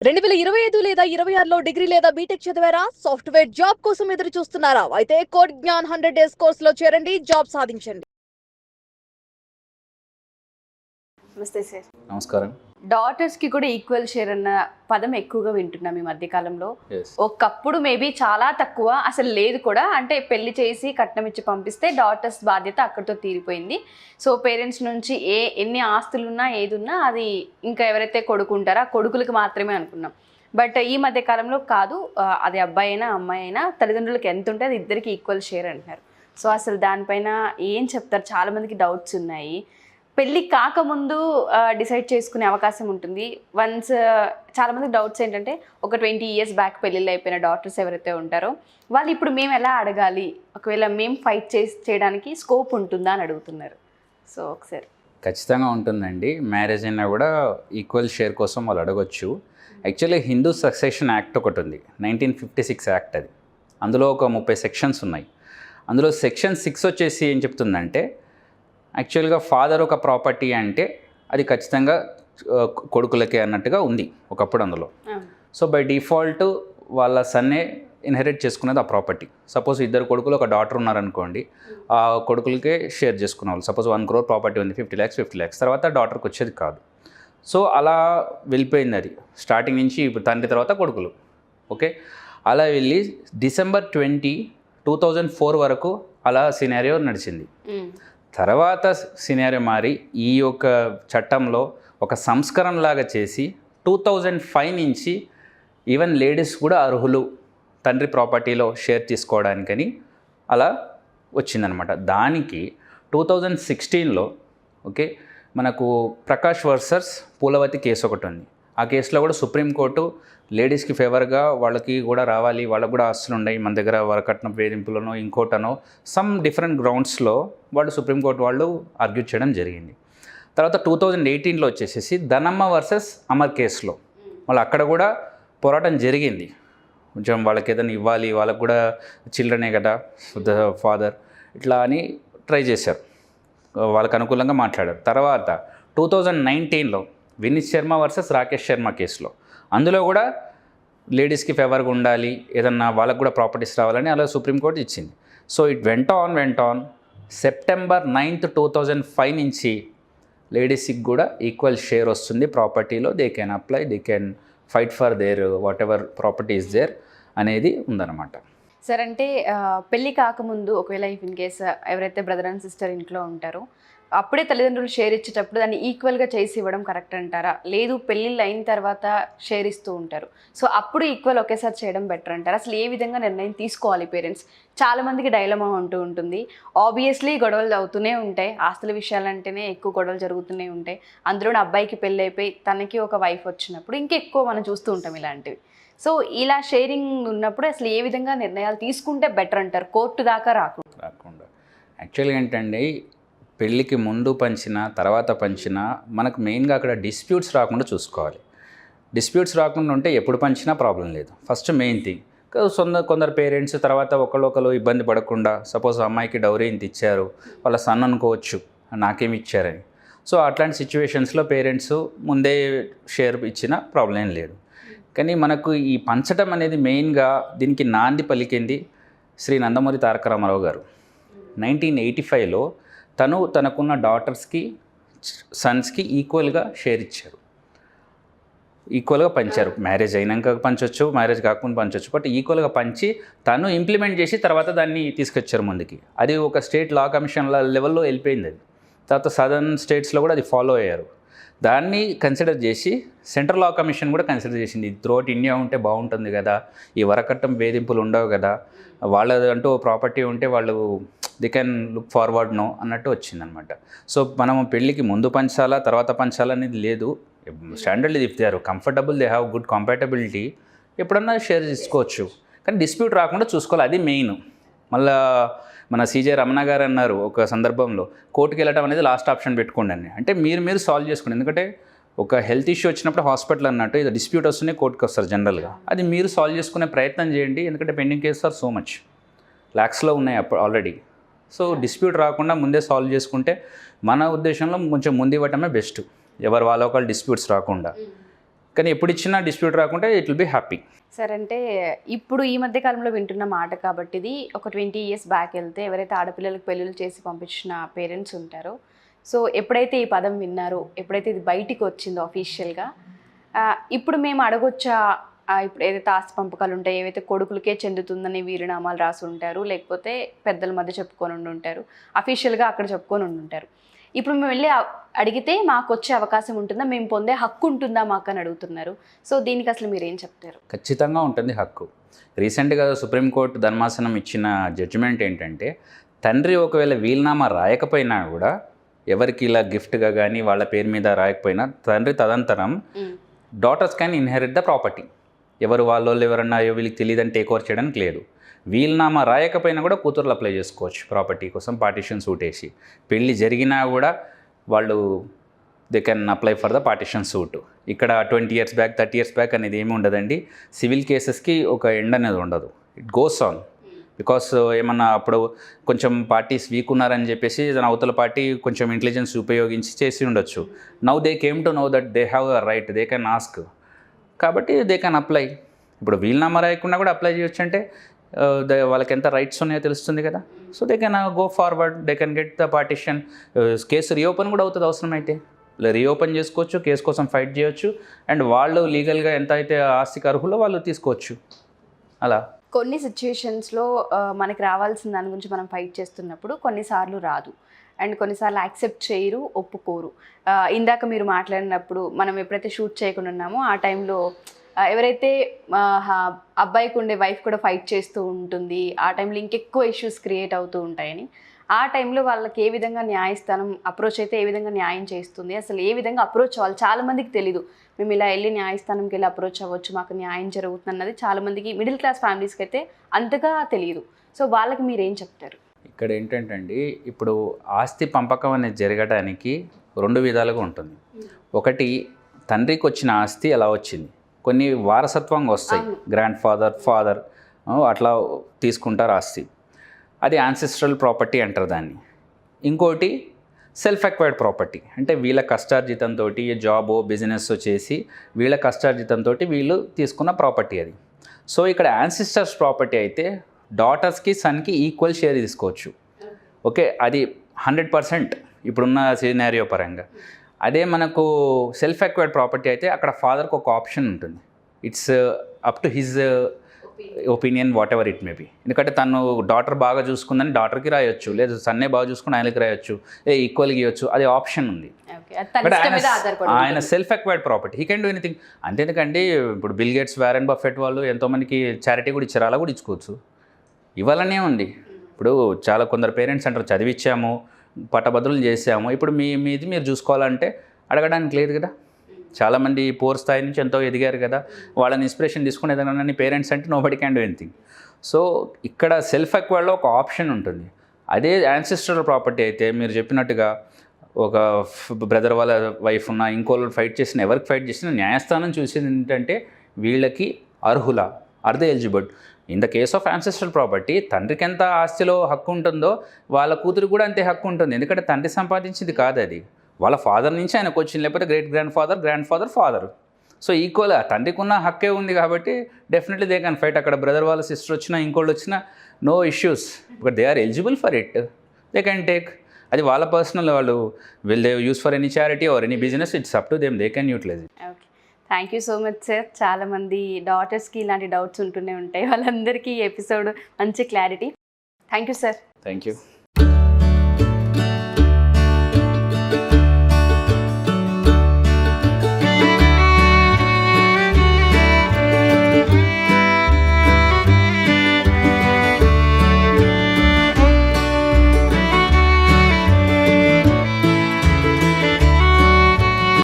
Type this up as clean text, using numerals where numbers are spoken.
2025 లేదా 26లో డిగ్రీ లేదా బీటెక్ చదివారా? సాఫ్ట్‌వేర్ జాబ్ కోసం ఎదురు చూస్తున్నారా? అయితే కోడ్ జ్ఞాన్ 100 డేస్ కోర్సులో చేరండి, జాబ్ సాధించండి. నమస్తే సార్. నమస్కారం. డాటర్స్‌కి కూడా ఈక్వల్ షేర్ అన్న పదం ఎక్కువగా వింటున్నాం ఈ మధ్య కాలంలో. Yes. ఒకప్పుడు మేబీ చాలా తక్కువ, అసలు లేదు కూడా. అంటే పెళ్లి చేసి కట్నం ఇచ్చి పంపిస్తే డాటర్స్ బాధ్యత అక్కడితో తీరిపోయింది. సో పేరెంట్స్ నుంచి ఎన్ని ఆస్తులున్నా ఏదున్నా అది ఇంకా ఎవరైతే కొడుకుంటారో ఆ కొడుకులకు మాత్రమే అనుకున్నాం. బట్ ఈ మధ్య కాలంలో కాదు, అది అబ్బాయి అయినా అమ్మాయి అయినా తల్లిదండ్రులకు ఎంత ఉంటే అది ఇద్దరికి ఈక్వల్ షేర్ అంటున్నారు. సో అసలు దానిపైన ఏం చెప్తారు? చాలామందికి డౌట్స్ ఉన్నాయి. పెళ్ళి కాకముందు డిసైడ్ చేసుకునే అవకాశం ఉంటుంది. వన్స్ చాలామందికి డౌట్స్ ఏంటంటే, ఒక 20 years బ్యాక్ పెళ్ళిళ్ళు అయిపోయిన డాటర్స్ ఎవరైతే ఉంటారో వాళ్ళు ఇప్పుడు మేము ఎలా అడగాలి, ఒకవేళ మేము ఫైట్ చేయడానికి స్కోప్ ఉంటుందా అని అడుగుతున్నారు. సో ఒకసారి. ఖచ్చితంగా ఉంటుందండి. మ్యారేజ్ అయినా కూడా ఈక్వల్ షేర్ కోసం వాళ్ళు అడగొచ్చు. యాక్చువల్లీ హిందూ సక్సెషన్ యాక్ట్ ఒకటి ఉంది, 1956 యాక్ట్. అది అందులో ఒక 30 సెక్షన్స్ ఉన్నాయి. అందులో సెక్షన్ 6 వచ్చేసి ఏం చెప్తుందంటే, యాక్చువల్గా ఫాదర్ ఒక ప్రాపర్టీ అంటే అది ఖచ్చితంగా కొడుకులకే అన్నట్టుగా ఉంది ఒకప్పుడు అందులో. సో బై డిఫాల్ట్ వాళ్ళ సన్నే ఇన్హెరిట్ చేసుకునేది ఆ ప్రాపర్టీ. సపోజ్ ఇద్దరు కొడుకులు ఒక డాటర్ ఉన్నారనుకోండి, ఆ కొడుకులకే షేర్ చేసుకునేవాళ్ళు. సపోజ్ 1 crore ప్రాపర్టీ ఉంది, 50 lakhs తర్వాత డాటర్కి వచ్చేది కాదు. సో అలా వెళ్ళిపోయింది అది స్టార్టింగ్ నుంచి. ఇప్పుడు తండ్రి తర్వాత కొడుకులు. ఓకే, అలా వెళ్ళి December 20, 2004 వరకు అలా సినారియో నడిచింది. తర్వాత సినారియో మారి ఈ యొక్క చట్టంలో ఒక సంస్కరణలాగా చేసి 2005 నుంచి ఈవెన్ లేడీస్ కూడా అర్హులు తండ్రి ప్రాపర్టీలో షేర్ తీసుకోవడానికని అలా వచ్చిందనమాట. దానికి 2016లో ఓకే మనకు ప్రకాష్ వర్సెస్ పూలవతి కేసు ఒకటి ఉంది. ఆ కేసులో కూడా సుప్రీంకోర్టు లేడీస్కి ఫేవర్గా వాళ్ళకి కూడా రావాలి, వాళ్ళకు కూడా ఆస్తులు ఉన్నాయి, మన దగ్గర వరకట్నం వేధింపులనో ఇంకోటనో సమ్ డిఫరెంట్ గ్రౌండ్స్లో వాళ్ళు సుప్రీంకోర్టు వాళ్ళు ఆర్గ్యూ చేయడం జరిగింది. తర్వాత 2018లో వచ్చేసేసి ధనమ్మ వర్సెస్ అమర్ కేసులో వాళ్ళు అక్కడ కూడా పోరాటం జరిగింది. కొంచెం వాళ్ళకి ఏదైనా ఇవ్వాలి, వాళ్ళకు కూడా చిల్డ్రనే కదా ద ఫాదర్, ఇట్లా అని ట్రై చేశారు, వాళ్ళకు అనుకూలంగా మాట్లాడారు. తర్వాత 2019లో వినీత్ శర్మ వర్సెస్ రాకేష్ శర్మ కేసులో అందులో కూడా లేడీస్కి ఫేవర్గా ఉండాలి, ఏదన్నా వాళ్ళకు కూడా ప్రాపర్టీస్ రావాలని అలా సుప్రీంకోర్టు ఇచ్చింది. So it went on September 9th, 2005 నుంచి లేడీస్కి కూడా ఈక్వల్ షేర్ వస్తుంది ప్రాపర్టీలో. They can apply, they can fight for their whatever property is there అనేది ఉందన్నమాట. సార్ అంటే పెళ్ళి కాకముందు ఒకవేళ ఇన్ కేస్ ఎవరైతే బ్రదర్ అండ్ సిస్టర్ ఇంట్లో ఉంటారో అప్పుడే తల్లిదండ్రులు షేర్ ఇచ్చేటప్పుడు దాన్ని ఈక్వల్గా చేసి ఇవ్వడం కరెక్ట్ అంటారా? లేదు పెళ్ళిళ్ళు అయిన తర్వాత షేర్ ఇస్తూ ఉంటారు, సో అప్పుడు ఈక్వల్ ఒకేసారి చేయడం బెటర్ అంటారా? అసలు ఏ విధంగా నిర్ణయం తీసుకోవాలి పేరెంట్స్? చాలామందికి డైలమా ఉంటూ ఉంటుంది. ఆబ్వియస్లీ గొడవలు అవుతూనే ఉంటాయి, ఆస్తుల విషయాలంటేనే ఎక్కువ గొడవలు జరుగుతూనే ఉంటాయి. అందులో అబ్బాయికి పెళ్ళి అయిపోయి తనకి ఒక వైఫ్ వచ్చినప్పుడు ఇంకెక్కువ మనం చూస్తూ ఉంటాం ఇలాంటివి. సో ఇలా షేరింగ్ ఉన్నప్పుడు అసలు ఏ విధంగా నిర్ణయాలు తీసుకుంటే బెటర్ అంటారు, కోర్టు దాకా రాకుండా? యాక్చువల్గా ఏంటండి, పెళ్ళికి ముందు పంచినా తర్వాత పంచినా మనకు మెయిన్గా అక్కడ డిస్ప్యూట్స్ రాకుండా చూసుకోవాలి. డిస్ప్యూట్స్ రాకుండా ఉంటే ఎప్పుడు పంచినా ప్రాబ్లం లేదు. First main thing. కొందరు పేరెంట్స్ తర్వాత ఒకళ్ళు ఇబ్బంది పడకుండా, సపోజ్ అమ్మాయికి డౌరీ ఇంత ఇచ్చారు, వాళ్ళ సన్ అనుకోవచ్చు నాకేమి ఇచ్చారని. సో అట్లాంటి సిచ్యువేషన్స్లో పేరెంట్స్ ముందే షేర్ ఇచ్చినా ప్రాబ్లం ఏం లేదు. కానీ మనకు ఈ పంచడం అనేది మెయిన్గా దీనికి నాంది పలికింది శ్రీ నందమూరి తారక రామారావు గారు. 1985లో తనకున్న డాటర్స్కి సన్స్కి ఈక్వల్గా షేర్ ఇచ్చారు, ఈక్వల్గా పంచారు. మ్యారేజ్ అయినాక పంచవచ్చు, మ్యారేజ్ కాకుండా పంచవచ్చు, బట్ ఈక్వల్గా పంచి తను ఇంప్లిమెంట్ చేసి తర్వాత దాన్ని తీసుకొచ్చారు ముందుకి. అది ఒక స్టేట్ లా కమిషన్ లెవెల్లో వెళ్ళిపోయింది. అది తర్వాత సదర్న్ స్టేట్స్లో కూడా అది ఫాలో అయ్యారు. దాన్ని కన్సిడర్ చేసి సెంట్రల్ లా కమిషన్ కూడా కన్సిడర్ చేసింది. త్రూఅవుట్ ఇండియా ఉంటే బాగుంటుంది కదా, ఈ వరకట్నం వేధింపులు ఉండవు కదా, వాళ్ళదంటూ ప్రాపర్టీ ఉంటే వాళ్ళు they can look forward no అన్నట్టు వచ్చిందనమాట. సో మనం పెళ్ళికి ముందు పంచాలా తర్వాత పంచాలా అనేది లేదు. Standard if they are comfortable, they have good compatibility, ఎప్పుడన్నా షేర్ చేసుకోవచ్చు. కానీ డిస్ప్యూట్ రాకుండా చూసుకోవాలి, అది మెయిన్. మళ్ళీ మన CJ రమణ గారు అన్నారు ఒక సందర్భంలో, కోర్టుకి వెళ్ళడం అనేది లాస్ట్ ఆప్షన్ పెట్టుకోండి అని. అంటే మీరు సాల్వ్ చేసుకోండి. ఎందుకంటే ఒక హెల్త్ ఇష్యూ వచ్చినప్పుడు హాస్పిటల్ అన్నట్టు, ఇది డిస్ప్యూట్ వస్తూనే కోర్టుకి వస్తారు జనరల్గా. అది మీరు సాల్వ్ చేసుకునే ప్రయత్నం చేయండి. ఎందుకంటే pending cases are so much, లాక్స్లో ఉన్నాయి అప్పుడు ఆల్రెడీ. సో డిస్ప్యూట్ రాకుండా ముందే సాల్వ్ చేసుకుంటే మన ఉద్దేశంలో కొంచెం ముందు ఇవ్వటమే బెస్ట్, ఎవరు వాళ్ళ ఒకళ్ళు డిస్ప్యూట్స్ రాకుండా. కానీ ఎప్పుడు ఇచ్చినా డిస్ప్యూట్ రాకుంటే it will be happy. Sir అంటే ఇప్పుడు ఈ మధ్య కాలంలో వింటున్న మాట కాబట్టి ఇది ఒక 20 years బ్యాక్ వెళ్తే ఎవరైతే ఆడపిల్లలకు పెళ్ళిళ్ళు చేసి పంపించిన పేరెంట్స్ ఉంటారో, సో ఎప్పుడైతే ఈ పదం విన్నారో, ఎప్పుడైతే ఇది బయటికి వచ్చిందో అఫీషియల్గా, ఇప్పుడు మేము అడగొచ్చా, ఇప్పుడు ఏదైతే ఆస్తి పంపకాలు ఉంటాయి, ఏవైతే కొడుకులకే చెందుతుందని వీరునామాలు రాసి ఉంటారు, లేకపోతే పెద్దల మధ్య చెప్పుకొని ఉంటారు, అఫీషియల్గా అక్కడ చెప్పుకొని ఉంటారు. ఇప్పుడు మేము వెళ్ళి అడిగితే మాకు వచ్చే అవకాశం ఉంటుందా, మేము పొందే హక్కు ఉంటుందా మాకు అని అడుగుతున్నారు. సో దీనికి అసలు మీరు ఏం చెప్తారు? ఖచ్చితంగా ఉంటుంది హక్కు. రీసెంట్గా సుప్రీంకోర్టు ధర్మాసనం ఇచ్చిన జడ్జిమెంట్ ఏంటంటే, తండ్రి ఒకవేళ వీలునామా రాయకపోయినా కూడా, ఎవరికి ఇలా గిఫ్ట్గా కానీ వాళ్ళ పేరు మీద రాయకపోయినా, తండ్రి తదంతరం daughters can inherit the property. ఎవరు వాళ్ళు ఎవరన్నా వీళ్ళకి తెలియదని టేక్ ఓవర్ చేయడానికి లేదు. వీలునామా రాయకపోయినా కూడా కూతుర్లు అప్లై చేసుకోవచ్చు ప్రాపర్టీ కోసం, పార్టిషన్ సూట్ వేసి. పెళ్ళి జరిగినా కూడా వాళ్ళు they can apply for the partition suit. ఇక్కడ 20 years బ్యాక్ 30 years బ్యాక్ అనేది ఏమి ఉండదండి. సివిల్ కేసెస్కి ఒక ఎండ్ అనేది ఉండదు. It goes on. బికాస్ ఏమన్నా అప్పుడు కొంచెం పార్టీస్ వీక్ ఉన్నారని చెప్పేసి అవతల పార్టీ కొంచెం ఇంటెలిజెన్స్ ఉపయోగించి చేసి ఉండొచ్చు. Now they came to know that they have a right, they can ask. కాబట్టి దే కెన్ అప్లై. ఇప్పుడు వీలునామా రాయకుండా కూడా అప్లై చేయొచ్చు అంటే వాళ్ళకి ఎంత రైట్స్ ఉన్నాయో తెలుస్తుంది కదా. So they can go forward, they can get the partition. Case reopen కూడా అవుతుంది అవసరమైతే. రీఓపెన్ చేసుకోవచ్చు, కేసు కోసం ఫైట్ చేయొచ్చు, అండ్ వాళ్ళు లీగల్గా ఎంత అయితే ఆస్తికి అర్హులో వాళ్ళు తీసుకోవచ్చు. అలా కొన్ని సిచ్యుయేషన్స్లో మనకి రావాల్సిన దాని గురించి మనం ఫైట్ చేస్తున్నప్పుడు కొన్నిసార్లు రాదు, అండ్ కొన్నిసార్లు యాక్సెప్ట్ చేయరు, ఒప్పుకోరు. ఇందాక మీరు మాట్లాడినప్పుడు మనం ఎప్పుడైతే షూట్ చేయకుండా ఉన్నామో ఆ టైంలో ఎవరైతే అబ్బాయికి ఉండే వైఫ్ కూడా ఫైట్ చేస్తూ ఉంటుంది, ఆ టైంలో ఇంకెక్కువ ఇష్యూస్ క్రియేట్ అవుతూ ఉంటాయని, ఆ టైంలో వాళ్ళకి ఏ విధంగా న్యాయస్థానం అప్రోచ్ అయితే ఏ విధంగా న్యాయం చేస్తుంది, అసలు ఏ విధంగా అప్రోచ్ అవ్వాలి, చాలామందికి తెలీదు. మేము ఇలా వెళ్ళి న్యాయస్థానంకి వెళ్ళి అప్రోచ్ అవ్వచ్చు, మాకు న్యాయం జరుగుతుంది అన్నది చాలామందికి, మిడిల్ క్లాస్ ఫ్యామిలీస్కి అయితే అంతగా తెలియదు. సో వాళ్ళకి మీరు ఏం చెప్తారు? ఇక్కడ ఏంటంటే అండి, ఇప్పుడు ఆస్తి పంపకం అనేది జరగడానికి 2 విధాలుగా ఉంటుంది. ఒకటి, తండ్రికి వచ్చిన ఆస్తి ఎలా వచ్చింది, కొన్ని వారసత్వంగా వస్తాయి, గ్రాండ్ ఫాదర్ అట్లా తీసుకుంటారు ఆస్తి, అది యాన్సెస్ట్రల్ ప్రాపర్టీ అంటారు దాన్ని. ఇంకోటి సెల్ఫ్ అక్వైర్డ్ ప్రాపర్టీ, అంటే వీళ్ళ కష్టార్జితంతో జాబో బిజినెస్ చేసి వీళ్ళ కష్టార్జితంతో వీళ్ళు తీసుకున్న ప్రాపర్టీ అది. సో ఇక్కడ యాన్సిస్టర్స్ ప్రాపర్టీ అయితే డాటర్స్కి సన్కి ఈక్వల్ షేర్ తీసుకోవచ్చు. ఓకే, అది 100% ఇప్పుడున్న సినారియో పరంగా. అదే మనకు సెల్ఫ్ అక్వైర్డ్ ప్రాపర్టీ అయితే అక్కడ ఫాదర్కి ఒక ఆప్షన్ ఉంటుంది. It's up to his opinion, what ever it may be. ఎందుకంటే తను డాటర్ బాగా చూసుకుందని డాటర్కి రాయొచ్చు, లేదా సన్నే బాగా చూసుకుని ఆయనకి రాయొచ్చు, ఈక్వల్గా ఇవ్వచ్చు, అది ఆప్షన్ ఉంది. బట్ ఆయన self acquired property, he can do anything. అంతేందుకండి, ఇప్పుడు బిల్ గేట్స్, వారెన్ బఫెట్ వాళ్ళు ఎంతోమందికి చారిటీ కూడా ఇచ్చారు, అలా కూడా ఇచ్చుకోవచ్చు. ఇవ్వాలనే ఉంది. ఇప్పుడు చాలా కొందరు పేరెంట్స్ అంటారు, చదివించాము, పట్టభద్రులు చేసాము, ఇప్పుడు మీది మీరు చూసుకోవాలంటే అడగడానికి లేదు కదా. చాలామంది పూర్ స్థాయి నుంచి ఎంతో ఎదిగారు కదా, వాళ్ళని ఇన్స్పిరేషన్ తీసుకుని ఏదైనా పేరెంట్స్ అంటే nobody can do anything. So ఇక్కడ సెల్ఫ్ అక్వైర్డ్లో ఒక ఆప్షన్ ఉంటుంది. అదే యాన్సిస్టరల్ ప్రాపర్టీ అయితే మీరు చెప్పినట్టుగా ఒక బ్రదర్ వాళ్ళ వైఫ్ ఉన్న, ఇంకోళ్ళు ఫైట్ చేసిన, ఎవరికి ఫైట్ చేసినా న్యాయస్థానం చూసేది ఏంటంటే వీళ్ళకి అర్హుల, are they eligible. In the case of ancestral property, తండ్రికి ఎంత ఆస్తిలో హక్కు ఉంటుందో వాళ్ళ కూతురు కూడా అంతే హక్కు ఉంటుంది. ఎందుకంటే తండ్రి సంపాదించింది కాదు అది, వాళ్ళ ఫాదర్ నుంచి ఆయనకు వచ్చింది, లేకపోతే గ్రాండ్ ఫాదర్. సో ఈక్వల్గా తండ్రికి ఉన్న హక్కే ఉంది కాబట్టి డెఫినెట్లీ దే కెన్ ఫైట్. అక్కడ బ్రదర్ వాళ్ళ సిస్టర్ వచ్చినా ఇంకోళ్ళు వచ్చినా no issues, but they are eligible for it, they can take. అది వాళ్ళ పర్సనల్, వాళ్ళు will they use for any charity or any business, it's up to them, they can utilize it. Okay, thank you so much sir. చాలామంది డాటర్స్కి ఇలాంటి doubts ఉంటూనే ఉంటాయి, వాళ్ళందరికీ ఈ ఎపిసోడ్ మంచి clarity. Thank you sir. Thank you.